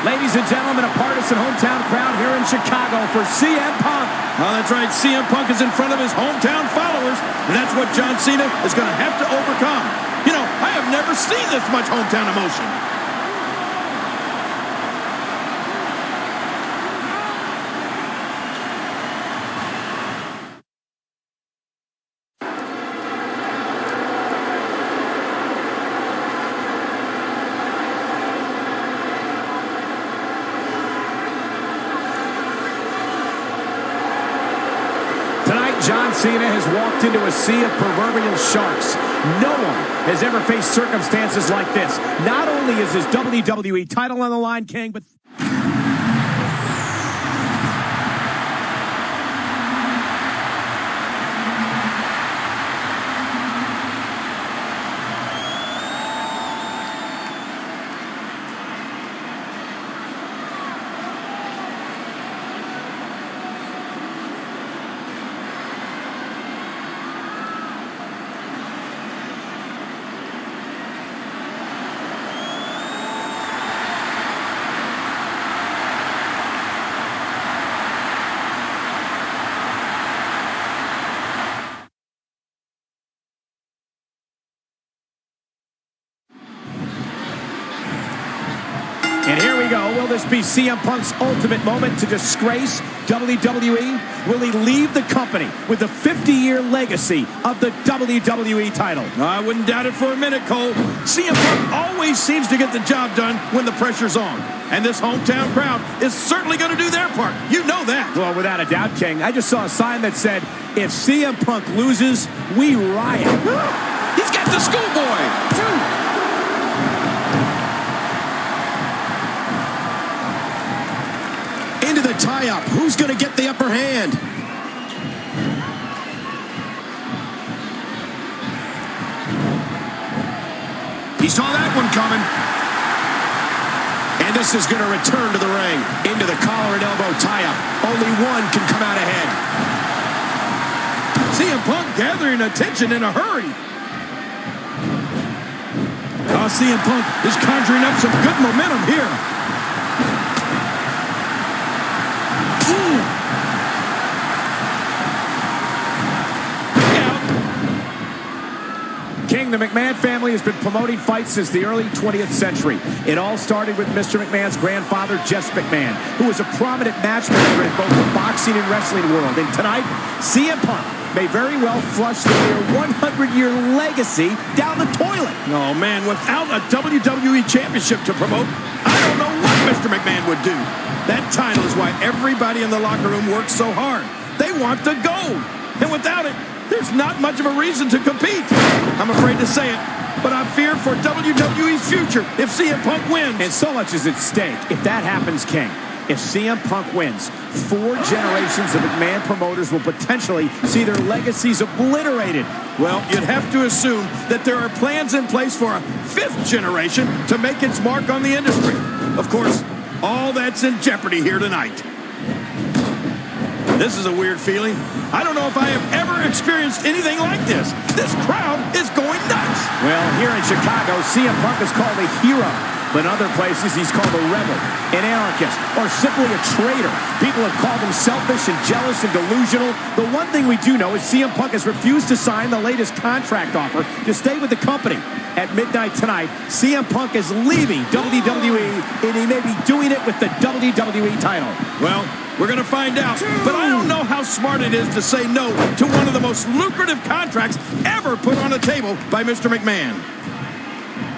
Ladies and gentlemen, a partisan hometown crowd here in Chicago for CM Punk. Oh, that's right. CM Punk is in front of his hometown followers, and that's what John Cena is going to have to overcome. You know, I have never seen this much hometown emotion. John Cena has walked into a sea of proverbial sharks. No one has ever faced circumstances like this. Not only is his WWE title on the line, King, but... And here we go. Will this be CM Punk's ultimate moment to disgrace WWE? Will he leave the company with the 50-year legacy of the WWE title? I wouldn't doubt it for a minute, Cole. CM Punk always seems to get the job done when the pressure's on. And this hometown crowd is certainly going to do their part. You know that. Well, without a doubt, King. I just saw a sign that said, if CM Punk loses, we riot. He's got the schoolboy. Into the tie-up. Who's going to get the upper hand? He saw that one coming. And this is going to return to the ring. Into the collar and elbow tie-up. Only one can come out ahead. CM Punk gathering attention in a hurry. Oh, CM Punk is conjuring up some good momentum here. King, the McMahon family has been promoting fights since the early 20th century. It all started with Mr. McMahon's grandfather, Jess McMahon, who was a prominent matchmaker in both the boxing and wrestling world. And tonight, CM Punk may very well flush the near 100-year legacy down the toilet. Oh, man, without a WWE championship to promote, I don't know what Mr. McMahon would do. That title is why everybody in the locker room works so hard. They want the gold. And without it, there's not much of a reason to compete. I'm afraid to say it, but I fear for WWE's future if CM Punk wins. And so much is at stake if that happens, King. If CM Punk wins, 4 generations of McMahon promoters will potentially see their legacies obliterated. Well, you'd have to assume that there are plans in place for a 5th generation to make its mark on the industry. Of course, all that's in jeopardy here tonight. This is a weird feeling. I don't know if I have ever experienced anything like this. This crowd is going nuts. Well, here in Chicago, CM Punk is called a hero. But in other places, he's called a rebel, an anarchist, or simply a traitor. People have called him selfish and jealous and delusional. The one thing we do know is CM Punk has refused to sign the latest contract offer to stay with the company. At midnight tonight, CM Punk is leaving WWE, and he may be doing it with the WWE title. Well, we're going to find out, but I don't know how smart it is to say no to one of the most lucrative contracts ever put on the table by Mr. McMahon.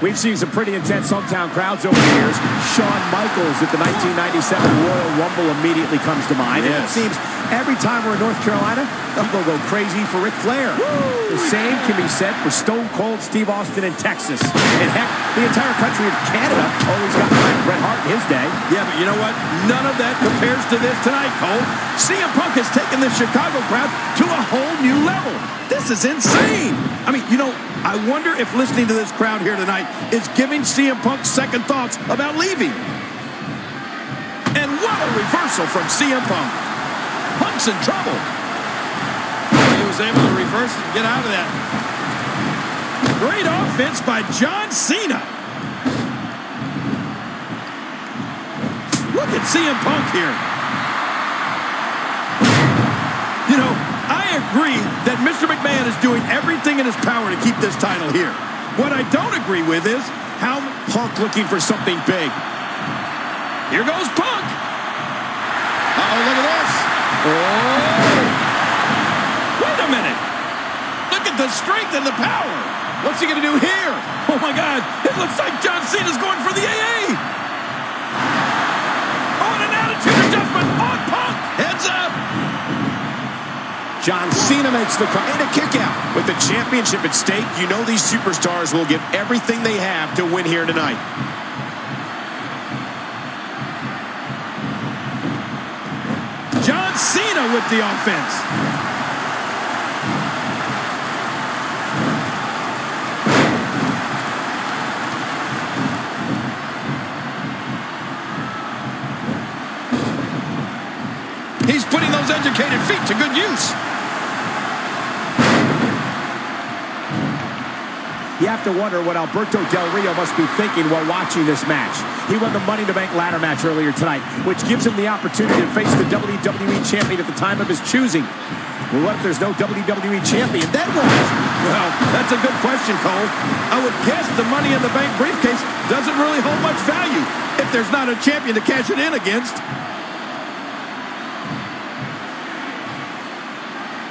We've seen some pretty intense hometown crowds over the years. Shawn Michaels at the 1997 Royal Rumble immediately comes to mind. Yes. And it seems every time we're in North Carolina, people go crazy for Ric Flair. Woo! The same can be said for Stone Cold Steve Austin in Texas. And heck, the entire country of Canada always got behind Bret Hart in his day. Yeah, but you know what? None of that compares to this tonight, Cole. CM Punk has taken the Chicago crowd to a whole new level. This is insane. I mean, you know, I wonder if listening to this crowd here tonight is giving CM Punk second thoughts about leaving. And what a reversal from CM Punk. Punk's in trouble. He was able to reverse and get out of that. Great offense by John Cena. CM Punk here. You know, I agree that Mr. McMahon is doing everything in his power to keep this title here. What I don't agree with is how Punk looking for something big. Here goes Punk. Uh-oh, look at this. Oh! Wait a minute. Look at the strength and the power. What's he going to do here? Oh, my God. It looks like John Cena's going for the AA. Oh, and an attitude adjustment on Punk. Heads up. John Cena makes the and a kick out. With the championship at stake, you know these superstars will give everything they have to win here tonight. John Cena with the offense. He's putting those educated feet to good use. You have to wonder what Alberto Del Rio must be thinking while watching this match. He won the Money in the Bank ladder match earlier tonight, which gives him the opportunity to face the WWE Champion at the time of his choosing. Well, what if there's no WWE Champion? Then what? Well, that's a good question, Cole. I would guess the Money in the Bank briefcase doesn't really hold much value if there's not a champion to cash it in against.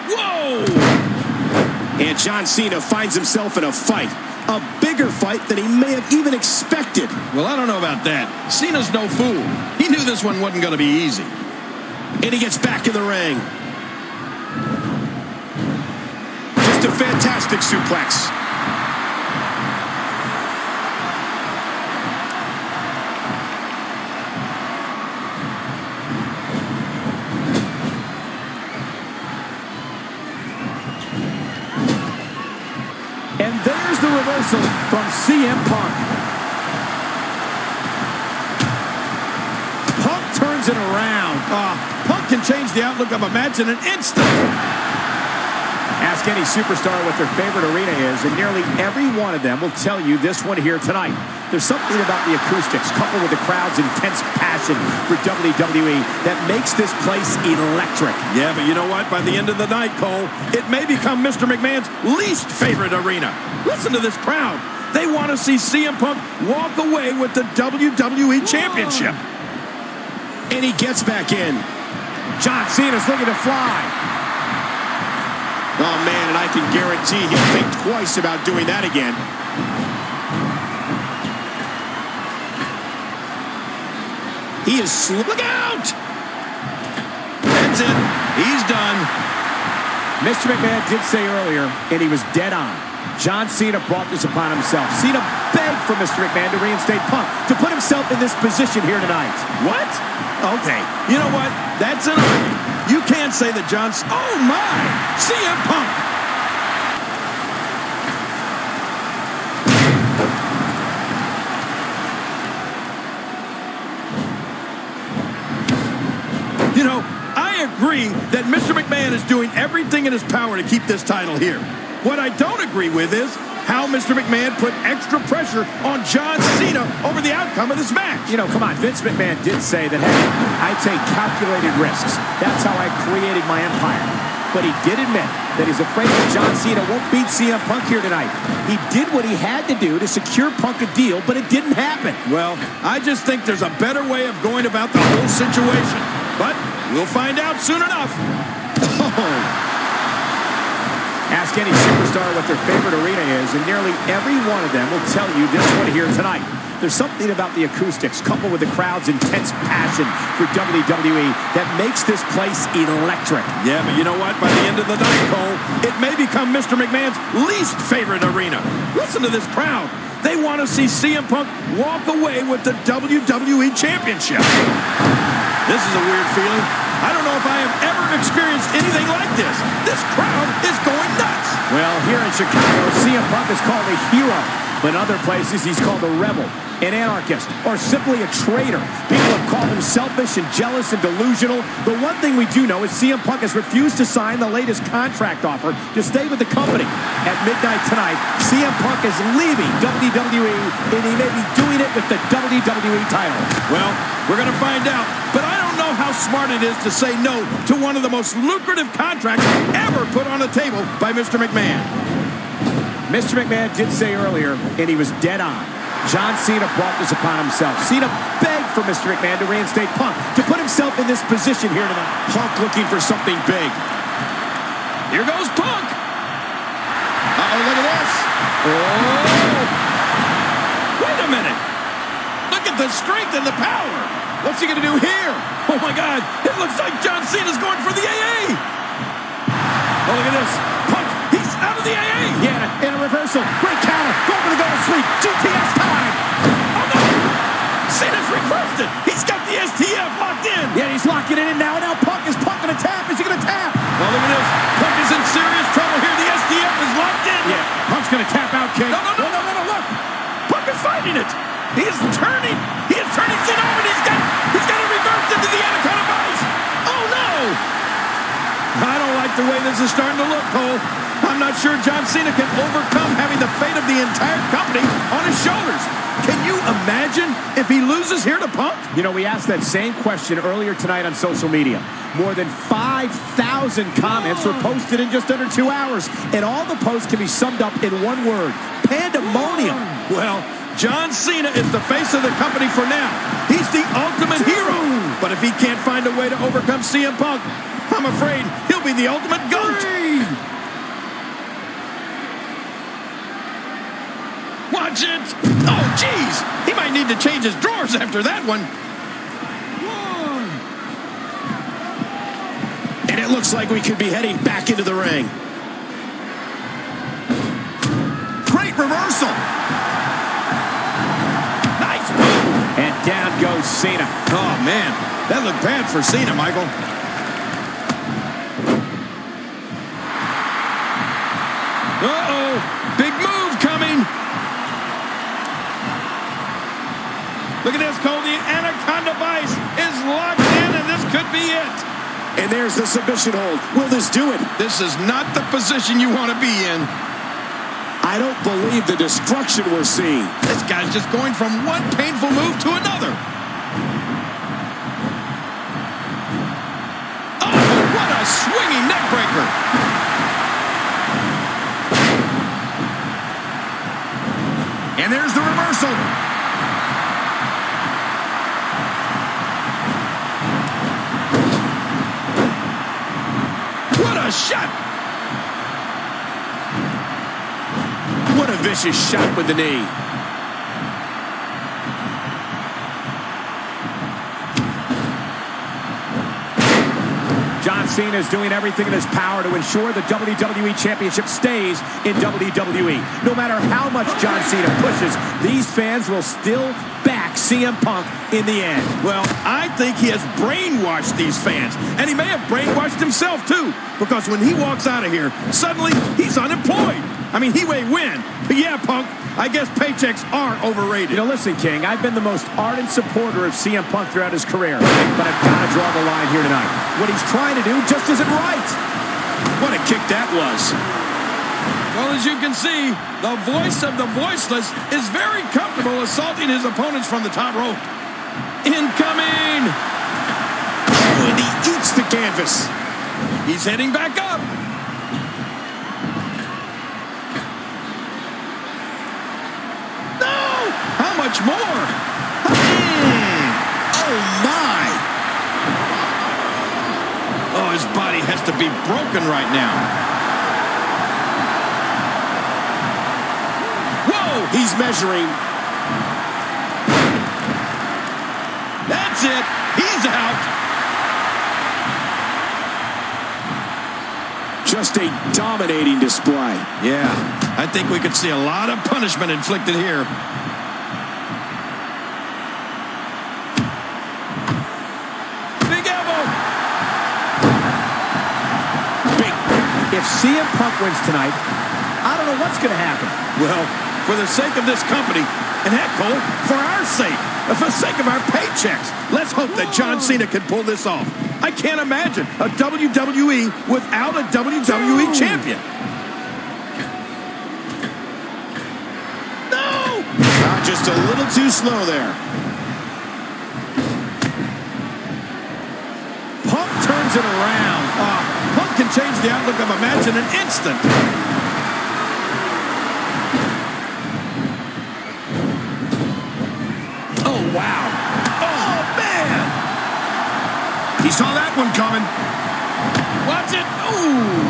Whoa! And John Cena finds himself in a fight. A bigger fight than he may have even expected. Well, I don't know about that. Cena's no fool. He knew this one wasn't going to be easy. And he gets back in the ring. Just a fantastic suplex. And there's the reversal from CM Punk. Punk turns it around. Punk can change the outlook of a match in an instant. Ask any superstar what their favorite arena is, and nearly every one of them will tell you this one here tonight. There's something about the acoustics, coupled with the crowd's intense passion for WWE, that makes this place electric. Yeah, but you know what? By the end of the night, Cole, it may become Mr. McMahon's least favorite arena. Listen to this crowd. They want to see CM Punk walk away with the WWE Championship. And he gets back in. John Cena's looking to fly. Oh, man, and I can guarantee he'll think twice about doing that again. He is look out! That's it. He's done. Mr. McMahon did say earlier, and he was dead on, John Cena brought this upon himself. Cena begged for Mr. McMahon to reinstate Punk, to put himself in this position here tonight. What? Okay. You know what? That's an argument. You can't say that John's... Oh, my! CM Punk! You know, I agree that Mr. McMahon is doing everything in his power to keep this title here. What I don't agree with is how Mr. McMahon put extra pressure on John Cena over the outcome of this match. You know, come on, Vince McMahon did say that, hey, I take calculated risks. That's how I created my empire. But he did admit that he's afraid that John Cena won't beat CM Punk here tonight. He did what he had to do to secure Punk a deal, but it didn't happen. Well, I just think there's a better way of going about the whole situation. But we'll find out soon enough. Ask any superstar what their favorite arena is, and nearly every one of them will tell you this one here tonight. There's something about the acoustics, coupled with the crowd's intense passion for WWE, that makes this place electric. Yeah, but you know what? By the end of the night, Cole, it may become Mr. McMahon's least favorite arena. Listen to this crowd. They want to see CM Punk walk away with the WWE Championship. This is a weird feeling. I don't know if I have ever experienced anything like this. This crowd is going nuts. Well, here in Chicago, CM Punk is called a hero. But in other places, he's called a rebel. an anarchist, or simply a traitor. People have called him selfish and jealous and delusional. The one thing we do know is CM Punk has refused to sign the latest contract offer to stay with the company. At midnight tonight, CM Punk is leaving WWE, and he may be doing it with the WWE title. Well, we're going to find out, but I don't know how smart it is to say no to one of the most lucrative contracts ever put on the table by Mr. McMahon. Mr. McMahon did say earlier, and he was dead on, John Cena brought this upon himself. Cena begged for Mr. McMahon to reinstate Punk, to put himself in this position here tonight. Punk looking for something big. Here goes Punk. Uh-oh, look at this. Oh! Wait a minute. Look at the strength and the power. What's he going to do here? Oh, my God. It looks like John Cena's going for the AA. Oh, look at this. Punk, he's out of the AA. Yeah, in a reversal. Great counter. Going for the go to sleep. GTS time. Oh, no. Cena's reversed it. He's got the STF locked in. Yeah, he's locking it in now. And now Punk is going to tap. Is he going to tap? Oh, look at this. Punk is in serious trouble here. The STF is locked in. Yeah, Punk's going to tap out, King. No, look. Punk is fighting it. He is turning. He is turning Cena over. He's got it reversed into the Anaconda Vice. Oh, no. I don't like the way this is starting to look, Cole. I'm not sure John Cena can overcome having the fate of the entire company on his shoulders. Can you imagine if he loses here to Punk? You know, we asked that same question earlier tonight on social media. More than 5,000 comments were posted in just under 2 hours. And all the posts can be summed up in one word: pandemonium. Well, John Cena is the face of the company for now. He's the ultimate hero. But if he can't find a way to overcome CM Punk, I'm afraid he'll be the ultimate GOAT. Watch it. Oh, geez. He might need to change his drawers after that one. And it looks like we could be heading back into the ring. Great reversal. Nice move. And down goes Cena. Oh, man. That looked bad for Cena, Michael. Uh-oh. Big move coming. Look at this, Cole. The Anaconda Vice is locked in, and this could be it. And there's the submission hold. Will this do it? This is not the position you want to be in. I don't believe the destruction we're seeing. This guy's just going from one painful move to another. Oh, what a swinging neck breaker. And there's the reversal. What a shot. What a vicious shot with the knee. John Cena is doing everything in his power to ensure the WWE Championship stays in WWE. No matter how much John Cena pushes, these fans will still back CM Punk in the end. Well, I think he has brainwashed these fans, and he may have brainwashed himself too, because when he walks out of here, suddenly he's unemployed. I mean, he may win, but yeah, Punk, I guess paychecks are overrated. You know, listen, King, I've been the most ardent supporter of CM Punk throughout his career, but I've got to draw the line here tonight. What he's trying to do just isn't right. What a kick that was. Well, as you can see, the voice of the voiceless is very comfortable assaulting his opponents from the top rope. Incoming! Oh, and he eats the canvas. He's heading back up. No! How much more? Oh, my. Oh, his body has to be broken right now. Whoa! He's measuring. That's it. He's out. Just a dominating display. Yeah, I think we could see a lot of punishment inflicted here. Big elbow. Big. If CM Punk wins tonight, I don't know what's going to happen. Well, for the sake of this company, And heck, Cole, for our sake, for the sake of our paychecks, let's hope that John Cena can pull this off. I can't imagine a WWE without a WWE champion. No! Just a little too slow there. Punk turns it around. Punk can change the outlook of a match in an instant. Oh, wow. Oh, man. He saw that one coming. Watch it. Ooh.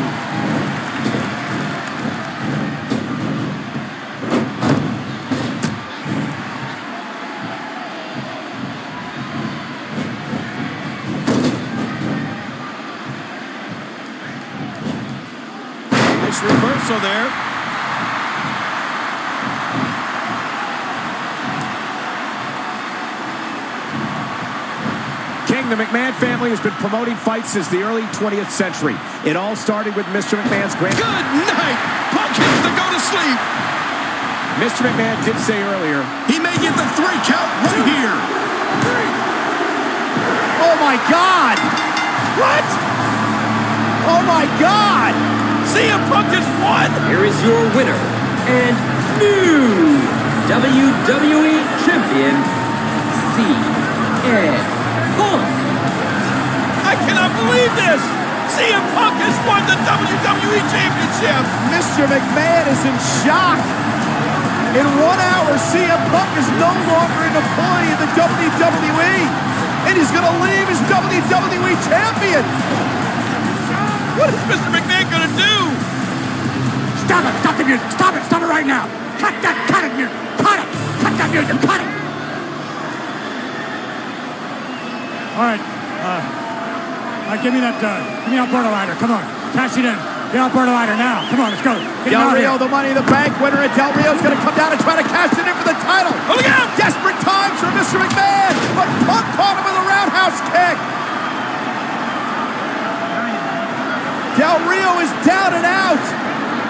Nice reversal there. The McMahon family has been promoting fights since the early 20th century. It all started with Mr. McMahon's grand... Good night! Punk has to go to sleep. Mr. McMahon did say earlier... He may get the 3 count right here. 3. Oh, my God! What? Oh, my God! CM Punk has won! Here is your winner and new WWE Champion, CM Punk. I cannot believe this! CM Punk has won the WWE Championship! Mr. McMahon is in shock. In 1 hour, CM Punk is no longer an employee of the WWE, and he's going to leave as WWE Champion. What is Mr. McMahon going to do? Stop it! Stop the music! Stop it! Stop it right now! Cut it, music! Cut it! Cut that music! Cut it! All right, give me that Alberta ladder. Come on, cash it in. The Alberta ladder now. Come on, let's go. Del Rio, the Money in the Bank winner, and Del Rio's going to come down and try to cash it in for the title. Oh, look out! Desperate times for Mr. McMahon, but Punk caught him with a roundhouse kick. Del Rio is down and out.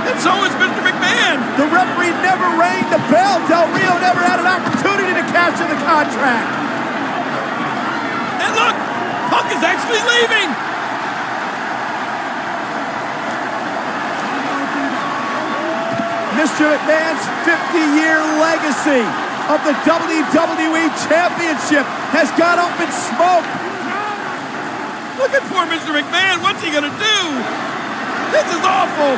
And so is Mr. McMahon. The referee never rang the bell. Del Rio never had an opportunity to cash in the contract. And look, Punk is actually leaving. Mr. McMahon's 50-year legacy of the WWE Championship has gone up in smoke. Looking for Mr. McMahon. What's he going to do? This is awful.